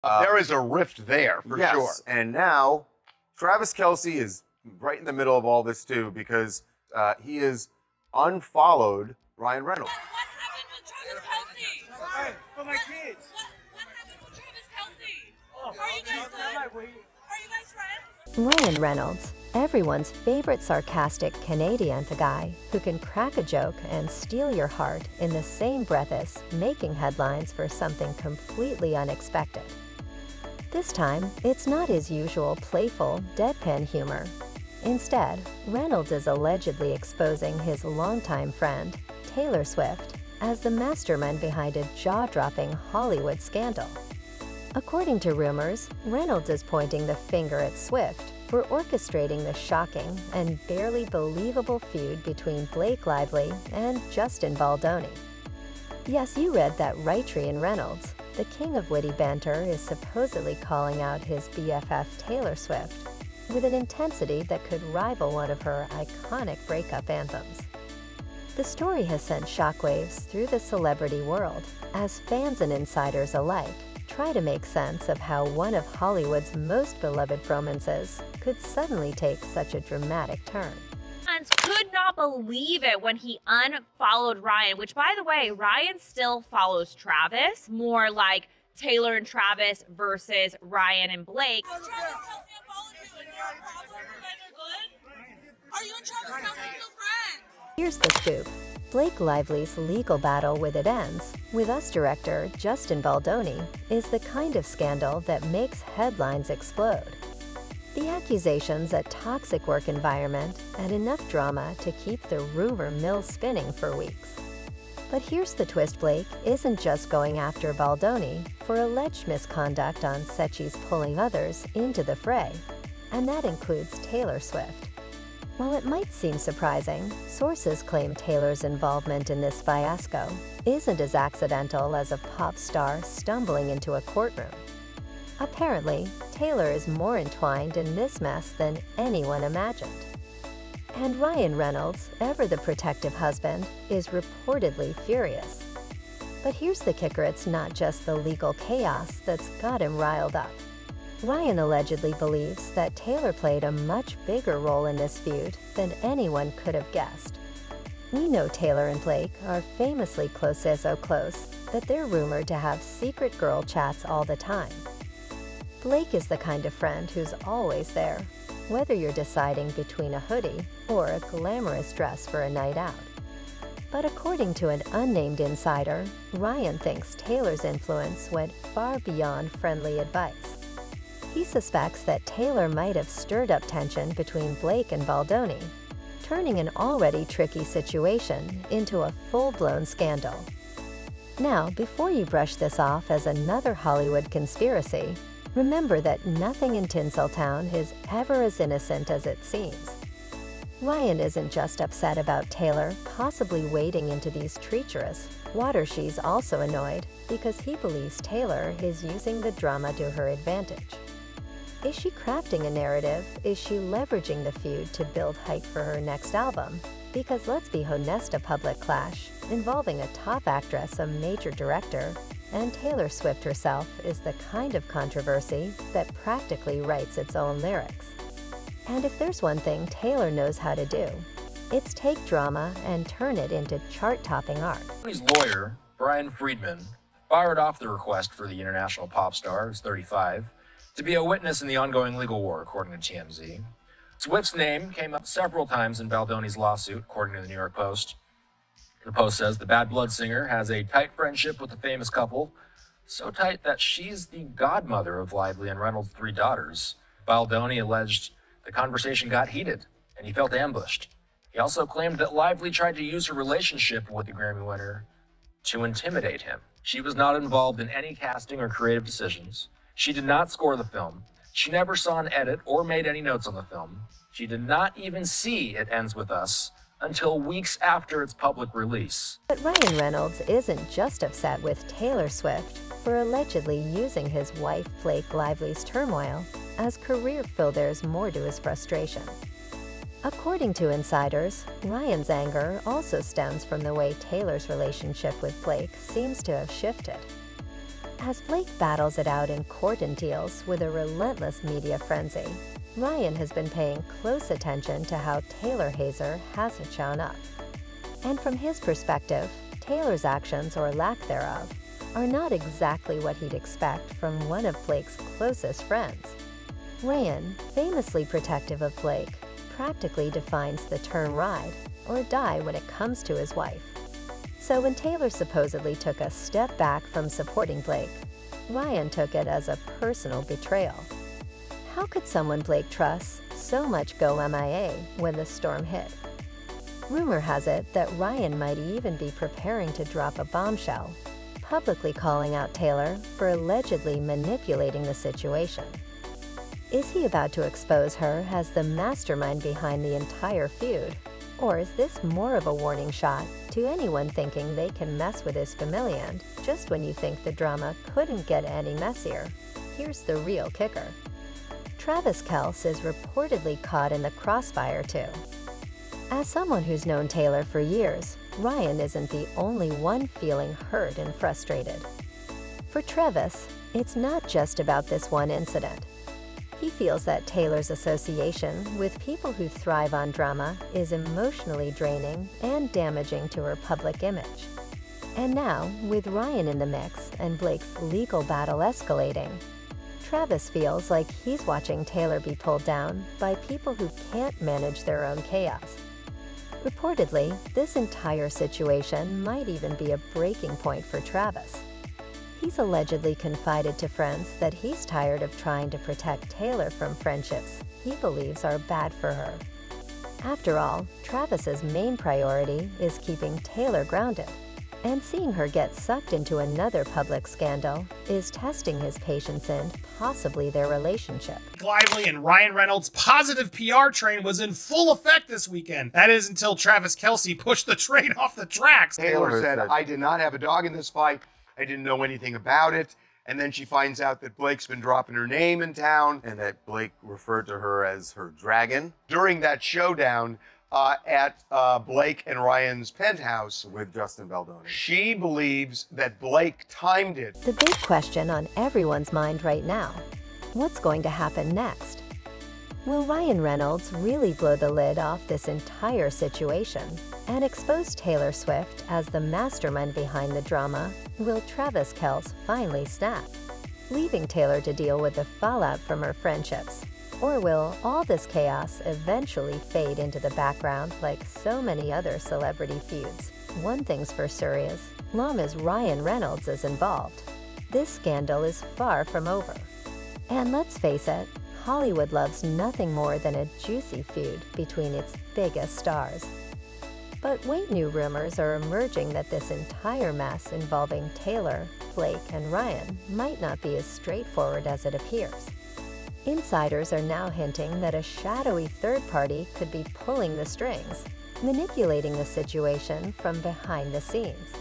There is a rift there, for yes, sure. And now Travis Kelce is right in the middle of all this too, because he is unfollowed Ryan Reynolds. What happened with Travis Kelce? Hey, for my kids. What happened with Travis Kelce? Are you guys good? Are you guys friends? Ryan Reynolds, everyone's favorite sarcastic Canadian guy who can crack a joke and steal your heart in the same breath as making headlines for something completely unexpected. This time, it's not his usual playful, deadpan humor. Instead, Reynolds is allegedly exposing his longtime friend, Taylor Swift, as the mastermind behind a jaw-dropping Hollywood scandal. According to rumors, Reynolds is pointing the finger at Swift for orchestrating the shocking and barely believable feud between Blake Lively and Justin Baldoni. Yes, you read that right, Ryan Reynolds. The king of witty banter is supposedly calling out his BFF Taylor Swift with an intensity that could rival one of her iconic breakup anthems. The story has sent shockwaves through the celebrity world as fans and insiders alike try to make sense of how one of Hollywood's most beloved romances could suddenly take such a dramatic turn. Fans could not believe it when he unfollowed Ryan, which, by the way, Ryan still follows Travis, more like Taylor and Travis versus Ryan and Blake. Travis Kelce unfollowed you and you're a problem? You guys are good? Are you and Travis Kelce still friends? Here's the scoop. Blake Lively's legal battle with It Ends with Us director Justin Baldoni is the kind of scandal that makes headlines explode. The accusations a toxic work environment and enough drama to keep the rumor mill spinning for weeks. But here's the twist: Blake isn't just going after Baldoni for alleged misconduct on set she's pulling others into the fray, and that includes Taylor Swift. While it might seem surprising, sources claim Taylor's involvement in this fiasco isn't as accidental as a pop star stumbling into a courtroom. Apparently, Taylor is more entwined in this mess than anyone imagined. And Ryan Reynolds, ever the protective husband, is reportedly furious. But here's the kicker: it's not just the legal chaos that's got him riled up. Ryan allegedly believes that Taylor played a much bigger role in this feud than anyone could have guessed. We know Taylor and Blake are famously close, so close that they're rumored to have secret girl chats all the time. Blake is the kind of friend who's always there, whether you're deciding between a hoodie or a glamorous dress for a night out. But according to an unnamed insider, Ryan thinks Taylor's influence went far beyond friendly advice. He suspects that Taylor might have stirred up tension between Blake and Baldoni, turning an already tricky situation into a full-blown scandal. Now, before you brush this off as another Hollywood conspiracy, remember that nothing in Tinseltown is ever as innocent as it seems. Ryan isn't just upset about Taylor possibly wading into these treacherous waters. She's also annoyed because he believes Taylor is using the drama to her advantage. Is she crafting a narrative? Is she leveraging the feud to build hype for her next album? Because let's be honest, a public clash involving a top actress, a major director, and Taylor Swift herself is the kind of controversy that practically writes its own lyrics. And if there's one thing Taylor knows how to do, it's take drama and turn it into chart-topping art. His lawyer, Brian Friedman, fired off the request for the international pop star, who's 35, to be a witness in the ongoing legal war, according to TMZ. Swift's name came up several times in Baldoni's lawsuit, according to the New York Post. The Post says the Bad Blood singer has a tight friendship with the famous couple, so tight that she's the godmother of Lively and Reynolds' 3 daughters. Baldoni alleged the conversation got heated, and he felt ambushed. He also claimed that Lively tried to use her relationship with the Grammy winner to intimidate him. She was not involved in any casting or creative decisions. She did not score the film. She never saw an edit or made any notes on the film. She did not even see It Ends With Us until weeks after its public release. But Ryan Reynolds isn't just upset with Taylor Swift for allegedly using his wife Blake Lively's turmoil as career fuel. There's more to his frustration. According to insiders, Ryan's anger also stems from the way Taylor's relationship with Blake seems to have shifted. As Blake battles it out in court and deals with a relentless media frenzy, Ryan has been paying close attention to how Taylor Hazer hasn't shown up. And from his perspective, Taylor's actions, or lack thereof, are not exactly what he'd expect from one of Blake's closest friends. Ryan, famously protective of Blake, practically defines the term ride or die when it comes to his wife. So when Taylor supposedly took a step back from supporting Blake, Ryan took it as a personal betrayal. How could someone Blake trusts so much go MIA when the storm hit? Rumor has it that Ryan might even be preparing to drop a bombshell, publicly calling out Taylor for allegedly manipulating the situation. Is he about to expose her as the mastermind behind the entire feud? Or is this more of a warning shot to anyone thinking they can mess with his familiand just when you think the drama couldn't get any messier? Here's the real kicker. Travis Kelce is reportedly caught in the crossfire too. As someone who's known Taylor for years, Ryan isn't the only one feeling hurt and frustrated. For Travis, it's not just about this one incident. He feels that Taylor's association with people who thrive on drama is emotionally draining and damaging to her public image. And now, with Ryan in the mix and Blake's legal battle escalating, Travis feels like he's watching Taylor be pulled down by people who can't manage their own chaos. Reportedly, this entire situation might even be a breaking point for Travis. He's allegedly confided to friends that he's tired of trying to protect Taylor from friendships he believes are bad for her. After all, Travis's main priority is keeping Taylor grounded, and seeing her get sucked into another public scandal is testing his patience and possibly their relationship. Lively and Ryan Reynolds' positive PR train was in full effect this weekend. That is until Travis Kelce pushed the train off the tracks. Taylor said, I did not have a dog in this fight. I didn't know anything about it. And then she finds out that Blake's been dropping her name in town. And that Blake referred to her as her dragon. During that showdown at Blake and Ryan's penthouse With Justin Baldoni. she believes that Blake timed it. The big question on everyone's mind right now: what's going to happen next? Will Ryan Reynolds really blow the lid off this entire situation and expose Taylor Swift as the mastermind behind the drama? Will Travis Kelce finally snap, leaving Taylor to deal with the fallout from her friendships? Or will all this chaos eventually fade into the background like so many other celebrity feuds? One thing's for sure is, long as Ryan Reynolds is involved, this scandal is far from over. And let's face it, Hollywood loves nothing more than a juicy feud between its biggest stars. But wait, new rumors are emerging that this entire mess involving Taylor, Blake, and Ryan might not be as straightforward as it appears. Insiders are now hinting that a shadowy third party could be pulling the strings, manipulating the situation from behind the scenes.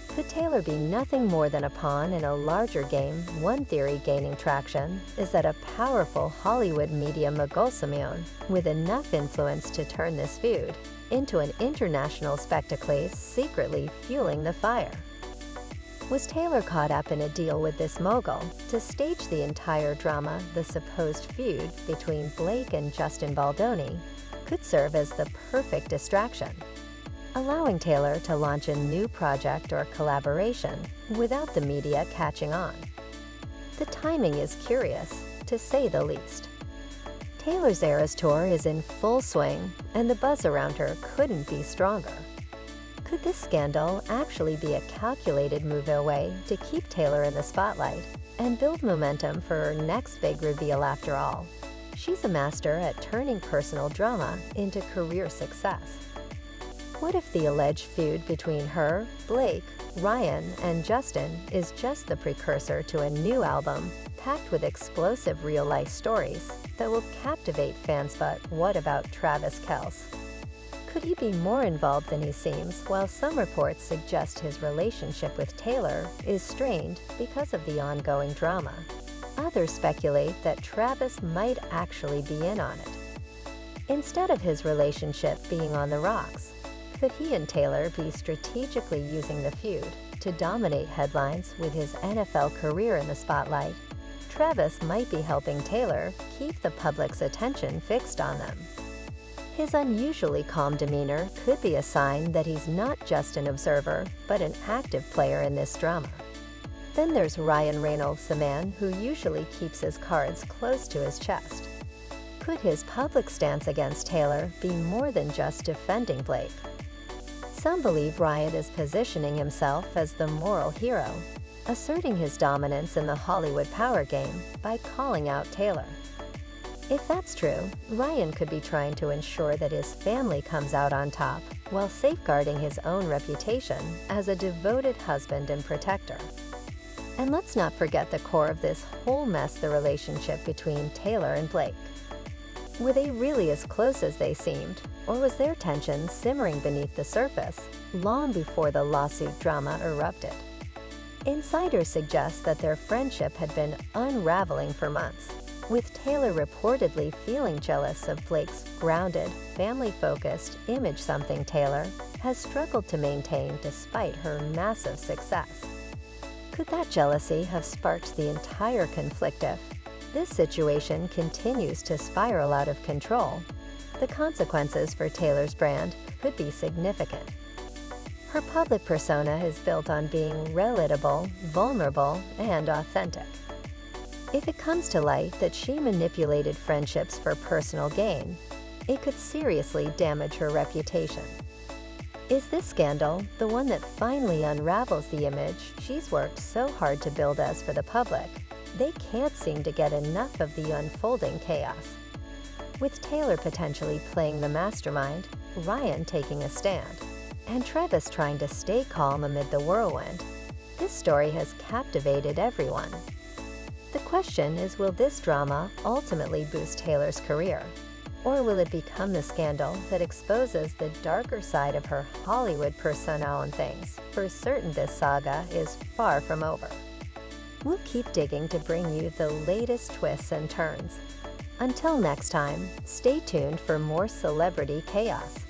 Could Taylor be nothing more than a pawn in a larger game? One theory gaining traction is that a powerful Hollywood media mogul with enough influence to turn this feud into an international spectacle secretly fueling the fire. Was Taylor caught up in a deal with this mogul to stage the entire drama? The supposed feud between Blake and Justin Baldoni could serve as the perfect distraction, allowing Taylor to launch a new project or collaboration without the media catching on. The timing is curious, to say the least. Taylor's Eras Tour is in full swing, and the buzz around her couldn't be stronger. Could this scandal actually be a calculated move away to keep Taylor in the spotlight and build momentum for her next big reveal? After all, she's a master at turning personal drama into career success. What if the alleged feud between her, Blake, Ryan, and Justin is just the precursor to a new album packed with explosive real-life stories that will captivate fans? But what about Travis Kelce? Could he be more involved than he seems? While some reports suggest his relationship with Taylor is strained because of the ongoing drama, others speculate that Travis might actually be in on it. Instead of his relationship being on the rocks, could he and Taylor be strategically using the feud to dominate headlines with his NFL career in the spotlight, Travis might be helping Taylor keep the public's attention fixed on them. His unusually calm demeanor could be a sign that he's not just an observer, but an active player in this drama. Then there's Ryan Reynolds, the man who usually keeps his cards close to his chest. Could his public stance against Taylor be more than just defending Blake? Some believe Ryan is positioning himself as the moral hero, asserting his dominance in the Hollywood power game by calling out Taylor. If that's true, Ryan could be trying to ensure that his family comes out on top while safeguarding his own reputation as a devoted husband and protector. And let's not forget the core of this whole mess, the relationship between Taylor and Blake. Were they really as close as they seemed, or was their tension simmering beneath the surface long before the lawsuit drama erupted? Insiders suggest that their friendship had been unraveling for months, with Taylor reportedly feeling jealous of Blake's grounded, family-focused image, something Taylor has struggled to maintain despite her massive success. Could that jealousy have sparked the entire conflict if this situation continues to spiral out of control? The consequences for Taylor's brand could be significant. Her public persona is built on being relatable, vulnerable, and authentic. If it comes to light that she manipulated friendships for personal gain, it could seriously damage her reputation. Is this scandal the one that finally unravels the image she's worked so hard to build as for the public? They can't seem to get enough of the unfolding chaos. With Taylor potentially playing the mastermind, Ryan taking a stand, and Travis trying to stay calm amid the whirlwind, this story has captivated everyone. The question is, will this drama ultimately boost Taylor's career? Or will it become the scandal that exposes the darker side of her Hollywood persona and things? For certain, this saga is far from over. We'll keep digging to bring you the latest twists and turns. Until next time, stay tuned for more celebrity chaos.